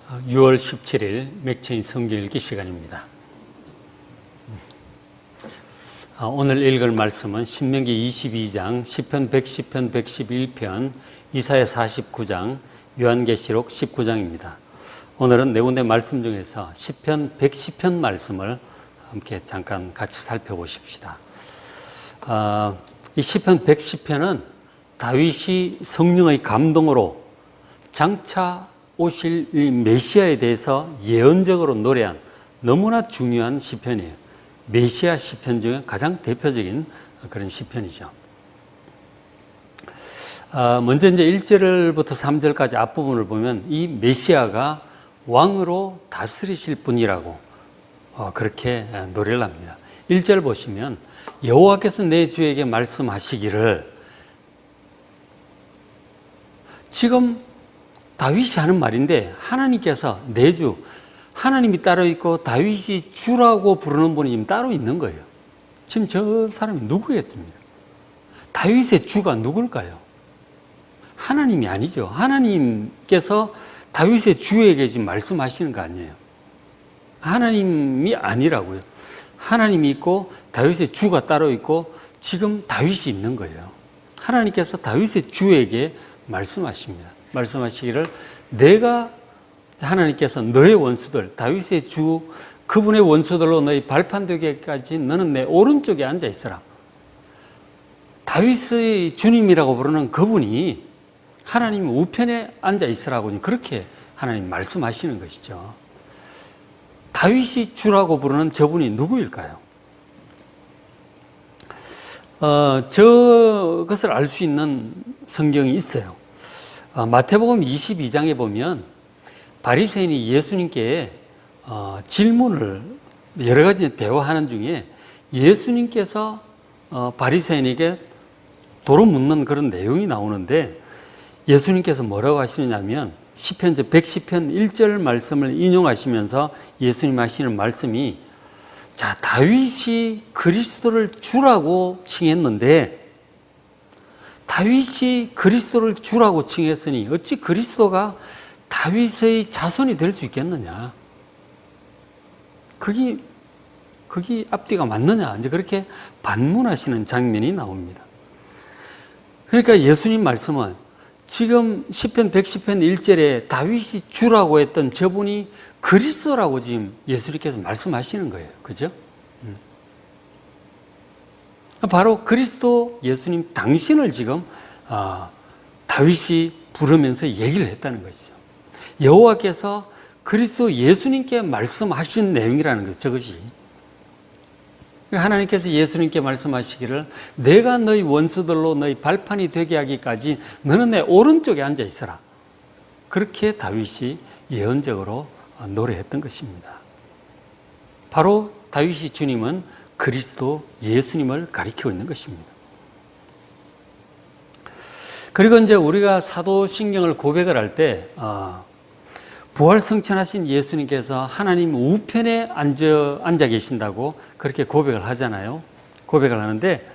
6월 17일 맥체인 성경 읽기 시간입니다. 오늘 읽을 말씀은 신명기 22장, 시편 110편, 111편, 이사야 49장, 요한계시록 19장입니다. 오늘은 네 군데 말씀 중에서 시편 110편 말씀을 함께 잠깐 같이 살펴보십시다. 이 시편 110편은 다윗이 성령의 감동으로 장차 오실 이 메시아에 대해서 예언적으로 노래한 너무나 중요한 시편이에요. 메시아 시편 중에 가장 대표적인 그런 시편이죠. 먼저 이제 1절부터 3절까지 앞부분을 보면 이 메시아가 왕으로 다스리실 분이라고 그렇게 노래를 합니다. 1절 보시면 여호와께서 내 주에게 말씀하시기를, 지금 다윗이 하는 말인데 하나님께서 내 주, 하나님이 따로 있고 다윗이 주라고 부르는 분이 지금 따로 있는 거예요. 지금 저 사람이 누구겠습니까? 다윗의 주가 누굴까요? 하나님이 아니죠. 하나님께서 다윗의 주에게 지금 말씀하시는 거 아니에요. 하나님이 아니라고요. 하나님이 있고 다윗의 주가 따로 있고 지금 다윗이 있는 거예요. 하나님께서 다윗의 주에게 말씀하십니다. 말씀하시기를, 내가, 하나님께서 너의 원수들, 다윗의 주, 그분의 원수들로 너희 발판 되기까지 너는 내 오른쪽에 앉아 있어라. 다윗의 주님이라고 부르는 그분이 하나님 우편에 앉아 있으라고 그렇게 하나님 말씀하시는 것이죠. 다윗이 주라고 부르는 저분이 누구일까요? 저것을 알 수 있는 성경이 있어요. 마태복음 22장에 보면 바리새인이 예수님께 질문을 여러 가지 대화하는 중에 예수님께서 바리새인에게 도로 묻는 그런 내용이 나오는데, 예수님께서 뭐라고 하시느냐면 시편 110편 1절 말씀을 인용하시면서 예수님 하시는 말씀이, 자, 다윗이 그리스도를 주라고 칭했는데, 다윗이 그리스도를 주라고 칭했으니 어찌 그리스도가 다윗의 자손이 될 수 있겠느냐? 그게 앞뒤가 맞느냐? 이제 그렇게 반문하시는 장면이 나옵니다. 그러니까 예수님 말씀은 지금 시편 110편 1절에 다윗이 주라고 했던 저분이 그리스도라고 지금 예수님께서 말씀하시는 거예요. 그죠? 바로 그리스도 예수님 당신을 지금 다윗이 부르면서 얘기를 했다는 것이죠. 여호와께서 그리스도 예수님께 말씀하신 내용이라는 거죠. 저것이. 하나님께서 예수님께 말씀하시기를, 내가 너희 원수들로 너희 발판이 되게 하기까지 너는 내 오른쪽에 앉아 있어라. 그렇게 다윗이 예언적으로 노래했던 것입니다. 바로 다윗이 주님은 그리스도 예수님을 가리키고 있는 것입니다. 그리고 이제 우리가 사도신경을 고백을 할 때 부활 승천하신 예수님께서 하나님 우편에 앉아 계신다고 그렇게 고백을 하잖아요. 고백을 하는데,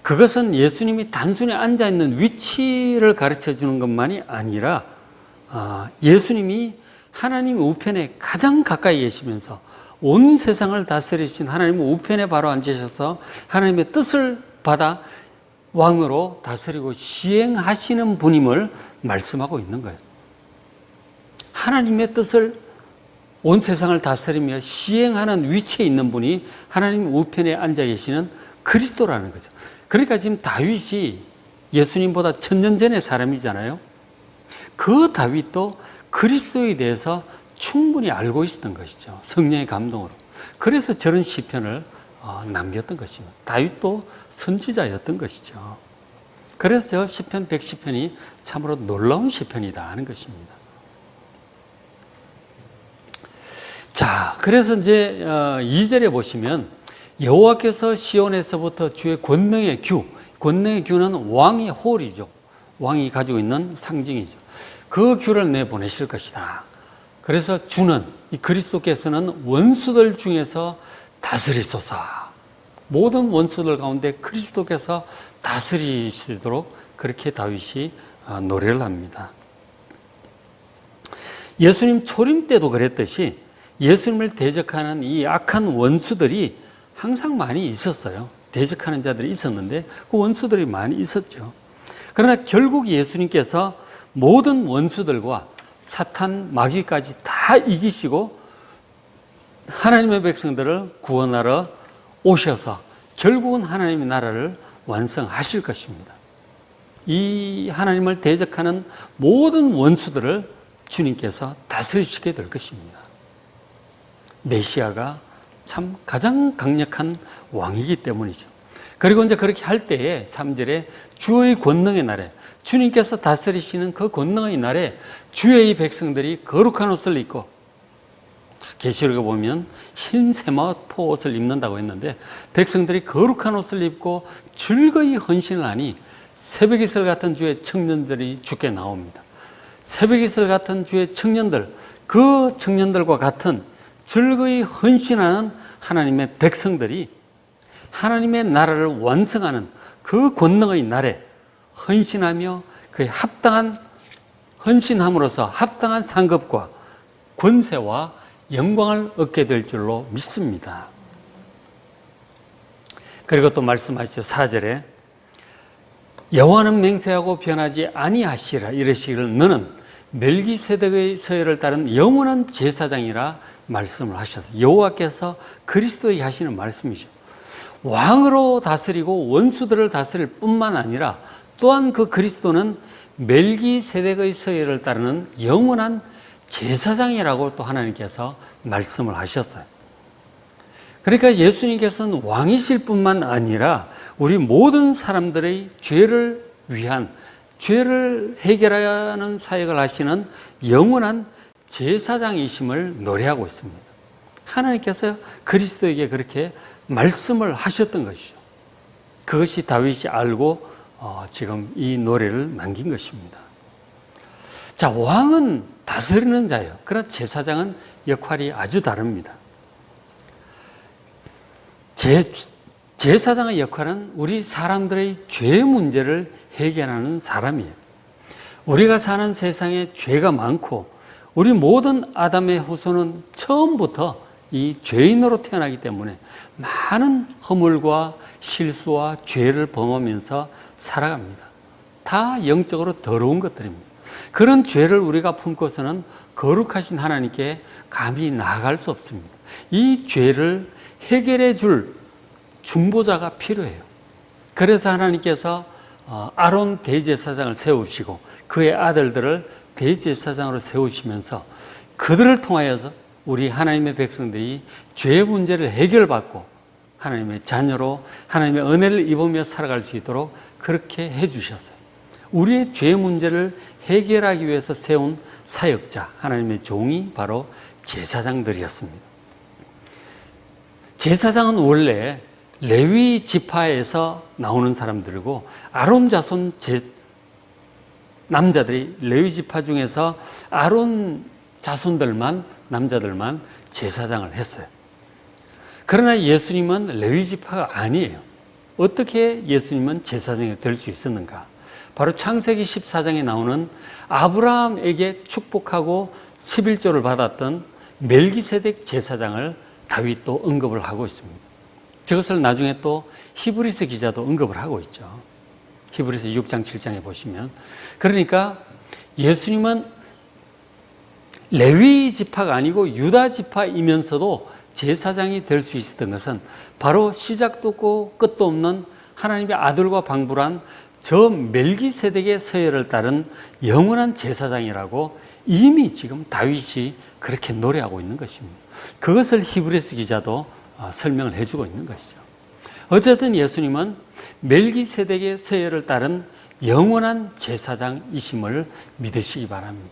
그것은 예수님이 단순히 앉아 있는 위치를 가르쳐 주는 것만이 아니라 예수님이 하나님 우편에 가장 가까이 계시면서 온 세상을 다스리신 하나님 우편에 바로 앉으셔서 하나님의 뜻을 받아 왕으로 다스리고 시행하시는 분임을 말씀하고 있는 거예요. 하나님의 뜻을 온 세상을 다스리며 시행하는 위치에 있는 분이 하나님 우편에 앉아 계시는 그리스도라는 거죠. 그러니까 지금 다윗이 예수님보다 1000년 전의 사람이잖아요. 그 다윗도 그리스도에 대해서 충분히 알고 있었던 것이죠. 성령의 감동으로. 그래서 저런 시편을 남겼던 것입니다. 다윗도 선지자였던 것이죠. 그래서 저 시편 110편이 참으로 놀라운 시편이다 하는 것입니다. 자, 그래서 이제 2절에 보시면 여호와께서 시온에서부터 주의 권능의 규는 왕의 홀이죠. 왕이 가지고 있는 상징이죠. 그 규를 내보내실 것이다. 그래서 주는, 이 그리스도께서는 원수들 중에서 다스리소서. 모든 원수들 가운데 그리스도께서 다스리시도록 그렇게 다윗이 노래를 합니다. 예수님 초림 때도 그랬듯이 예수님을 대적하는 이 악한 원수들이 항상 많이 있었어요. 대적하는 자들이 있었는데 그 원수들이 많이 있었죠. 그러나 결국 예수님께서 모든 원수들과 사탄, 마귀까지 다 이기시고 하나님의 백성들을 구원하러 오셔서 결국은 하나님의 나라를 완성하실 것입니다. 이 하나님을 대적하는 모든 원수들을 주님께서 다스리시게 될 것입니다. 메시아가 참 가장 강력한 왕이기 때문이죠. 그리고 이제 그렇게 할 때에 3절에 주의 권능의 날에, 주님께서 다스리시는 그 권능의 날에 주의 백성들이 거룩한 옷을 입고, 계시록에 보면 흰 세마포 옷을 입는다고 했는데 백성들이 거룩한 옷을 입고 즐거이 헌신을 하니 새벽이슬 같은 주의 청년들이 주께 나옵니다. 새벽이슬 같은 주의 청년들, 그 청년들과 같은 즐거이 헌신하는 하나님의 백성들이 하나님의 나라를 완성하는 그 권능의 날에 헌신하며 그에 합당한 헌신함으로써 합당한 상급과 권세와 영광을 얻게 될 줄로 믿습니다. 그리고 또 말씀하시죠. 4절에 여호와는 맹세하고 변하지 아니하시라 이르시기를 너는 멜기세덱의 서열을 따른 영원한 제사장이라 말씀을 하셨어요. 여호와께서 그리스도에 하시는 말씀이죠. 왕으로 다스리고 원수들을 다스릴 뿐만 아니라 또한 그 그리스도는 멜기세덱의 서열을 따르는 영원한 제사장이라고 또 하나님께서 말씀을 하셨어요. 그러니까 예수님께서는 왕이실 뿐만 아니라 우리 모든 사람들의 죄를 위한, 죄를 해결하는 사역을 하시는 영원한 제사장이심을 노래하고 있습니다. 하나님께서 그리스도에게 그렇게 말씀을 하셨던 것이죠. 그것이 다윗이 알고 지금 이 노래를 남긴 것입니다. 자, 왕은 다스리는 자예요. 그러나 제사장은 역할이 아주 다릅니다. 제사장의 역할은 우리 사람들의 죄 문제를 해결하는 사람이에요. 우리가 사는 세상에 죄가 많고 우리 모든 아담의 후손은 처음부터 이 죄인으로 태어나기 때문에 많은 허물과 실수와 죄를 범하면서 살아갑니다. 다 영적으로 더러운 것들입니다. 그런 죄를 우리가 품고서는 거룩하신 하나님께 감히 나아갈 수 없습니다. 이 죄를 해결해 줄 중보자가 필요해요. 그래서 하나님께서 아론 대제사장을 세우시고 그의 아들들을 대제사장으로 세우시면서 그들을 통하여서 우리 하나님의 백성들이 죄 문제를 해결받고 하나님의 자녀로 하나님의 은혜를 입으며 살아갈 수 있도록 그렇게 해주셨어요. 우리의 죄 문제를 해결하기 위해서 세운 사역자, 하나님의 종이 바로 제사장들이었습니다. 제사장은 원래 레위 지파에서 나오는 사람들이고 아론 자손 남자들이 레위 지파 중에서 아론 자손들만, 남자들만 제사장을 했어요. 그러나 예수님은 레위 지파가 아니에요. 어떻게 예수님은 제사장이 될 수 있었는가? 바로 창세기 14장에 나오는 아브라함에게 축복하고 11조를 받았던 멜기세덱 제사장을 다윗도 언급을 하고 있습니다. 저것을 나중에 또 히브리서 기자도 언급을 하고 있죠. 히브리서 6장 7장에 보시면. 그러니까 예수님은 레위 지파가 아니고 유다 지파이면서도 제사장이 될 수 있었던 것은 바로 시작도 없고 끝도 없는 하나님의 아들과 방불한 저 멜기세덱의 서열을 따른 영원한 제사장이라고 이미 지금 다윗이 그렇게 노래하고 있는 것입니다. 그것을 히브리서 기자도 설명을 해주고 있는 것이죠. 어쨌든 예수님은 멜기세덱의 서열을 따른 영원한 제사장이심을 믿으시기 바랍니다.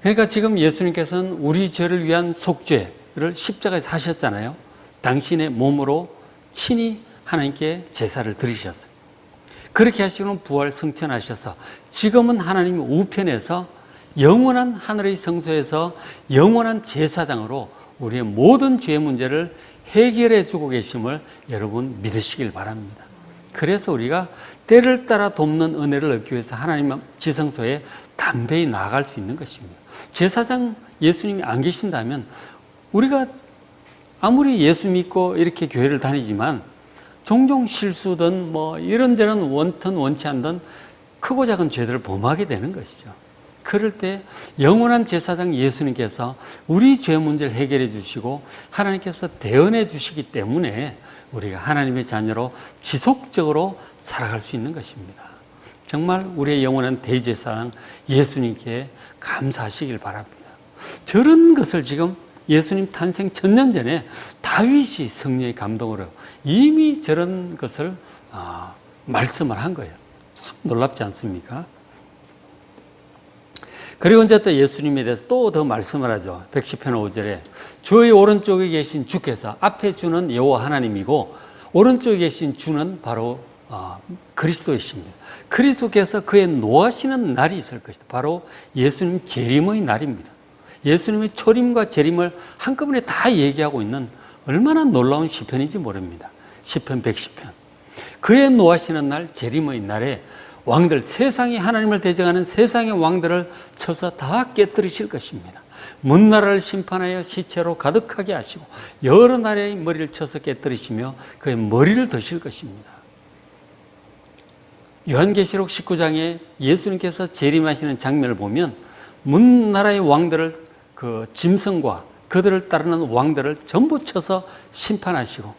그러니까 지금 예수님께서는 우리 죄를 위한 속죄를 십자가에서 하셨잖아요. 당신의 몸으로 친히 하나님께 제사를 드리셨어요. 그렇게 하시고는 부활 승천하셔서 지금은 하나님 우편에서 영원한 하늘의 성소에서 영원한 제사장으로 우리의 모든 죄 문제를 해결해 주고 계심을 여러분 믿으시길 바랍니다. 그래서 우리가 때를 따라 돕는 은혜를 얻기 위해서 하나님 지성소에 담대히 나아갈 수 있는 것입니다. 제사장 예수님이 안 계신다면 우리가 아무리 예수 믿고 이렇게 교회를 다니지만 종종 실수든 뭐 이런저런 원튼 원치 않든 크고 작은 죄들을 범하게 되는 것이죠. 그럴 때 영원한 제사장 예수님께서 우리 죄 문제를 해결해 주시고 하나님께서 대언해 주시기 때문에 우리가 하나님의 자녀로 지속적으로 살아갈 수 있는 것입니다. 정말 우리의 영원한 대제사장 예수님께 감사하시길 바랍니다. 저런 것을 지금 예수님 탄생 1000년 전에 다윗이 성령의 감동으로 이미 저런 것을 말씀을 한 거예요. 참 놀랍지 않습니까? 그리고 이제 또 예수님에 대해서 또 더 말씀을 하죠. 110편 5절에 주의 오른쪽에 계신 주께서, 앞에 주는 여호와 하나님이고 오른쪽에 계신 주는 바로 그리스도이십니다. 그리스도께서 그의 노하시는 날이 있을 것이다. 바로 예수님 재림의 날입니다. 예수님의 초림과 재림을 한꺼번에 다 얘기하고 있는 얼마나 놀라운 시편인지 모릅니다. 시편 110편. 그의 노하시는 날, 재림의 날에 왕들, 세상이 하나님을 대적하는 세상의 왕들을 쳐서 다 깨뜨리실 것입니다. 문나라를 심판하여 시체로 가득하게 하시고 여러 나라의 머리를 쳐서 깨뜨리시며 그의 머리를 드실 것입니다. 요한계시록 19장에 예수님께서 재림하시는 장면을 보면 문나라의 왕들을 그 짐승과 그들을 따르는 왕들을 전부 쳐서 심판하시고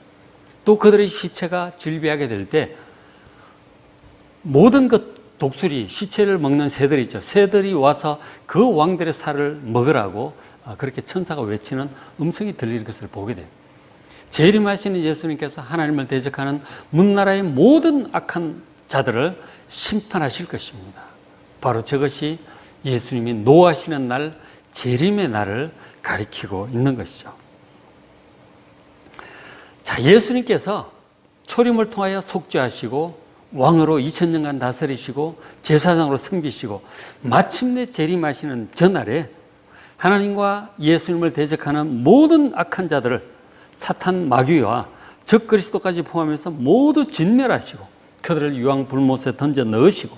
또 그들의 시체가 질비하게 될 때 모든 그 독수리, 시체를 먹는 새들이 있죠. 새들이 와서 그 왕들의 살을 먹으라고 그렇게 천사가 외치는 음성이 들릴 것을 보게 돼요. 재림하시는 예수님께서 하나님을 대적하는 문나라의 모든 악한 자들을 심판하실 것입니다. 바로 저것이 예수님이 노하시는 날, 재림의 날을 가리키고 있는 것이죠. 자, 예수님께서 초림을 통하여 속죄하시고 왕으로 2000년간 다스리시고 제사장으로 섬기시고 마침내 재림하시는 저날에 하나님과 예수님을 대적하는 모든 악한 자들을 사탄 마귀와 적 그리스도까지 포함해서 모두 진멸하시고 그들을 유황 불못에 던져 넣으시고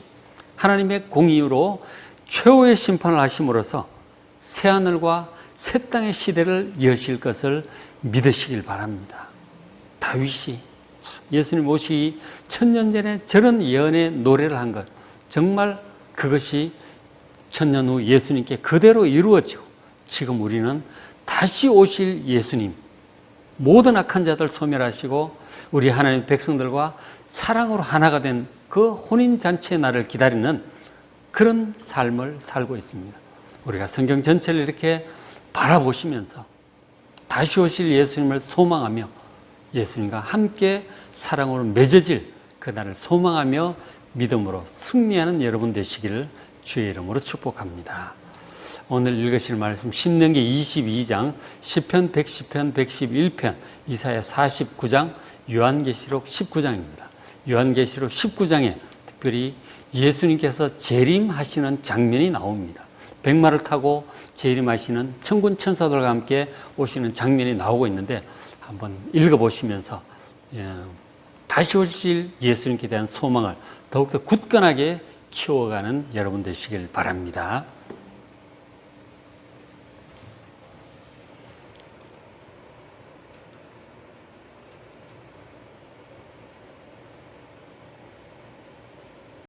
하나님의 공의로 최후의 심판을 하심으로써 새하늘과 새 땅의 시대를 여실 것을 믿으시길 바랍니다. 다윗이 예수님 오시기 1000년 전에 저런 예언의 노래를 한 것, 정말 그것이 1000년 후 예수님께 그대로 이루어지고 지금 우리는 다시 오실 예수님, 모든 악한 자들 소멸하시고 우리 하나님 백성들과 사랑으로 하나가 된 그 혼인잔치의 날을 기다리는 그런 삶을 살고 있습니다. 우리가 성경 전체를 이렇게 바라보시면서 다시 오실 예수님을 소망하며 예수님과 함께 사랑으로 맺어질 그날을 소망하며 믿음으로 승리하는 여러분 되시기를 주의 이름으로 축복합니다. 오늘 읽으실 말씀 신명기 22장, 시편 110편, 111편, 이사야 49장, 요한계시록 19장입니다. 요한계시록 19장에 특별히 예수님께서 재림하시는 장면이 나옵니다. 백마를 타고 재림하시는 천군 천사들과 함께 오시는 장면이 나오고 있는데 한번 읽어보시면서 다시 오실 예수님께 대한 소망을 더욱더 굳건하게 키워가는 여러분 되시길 바랍니다.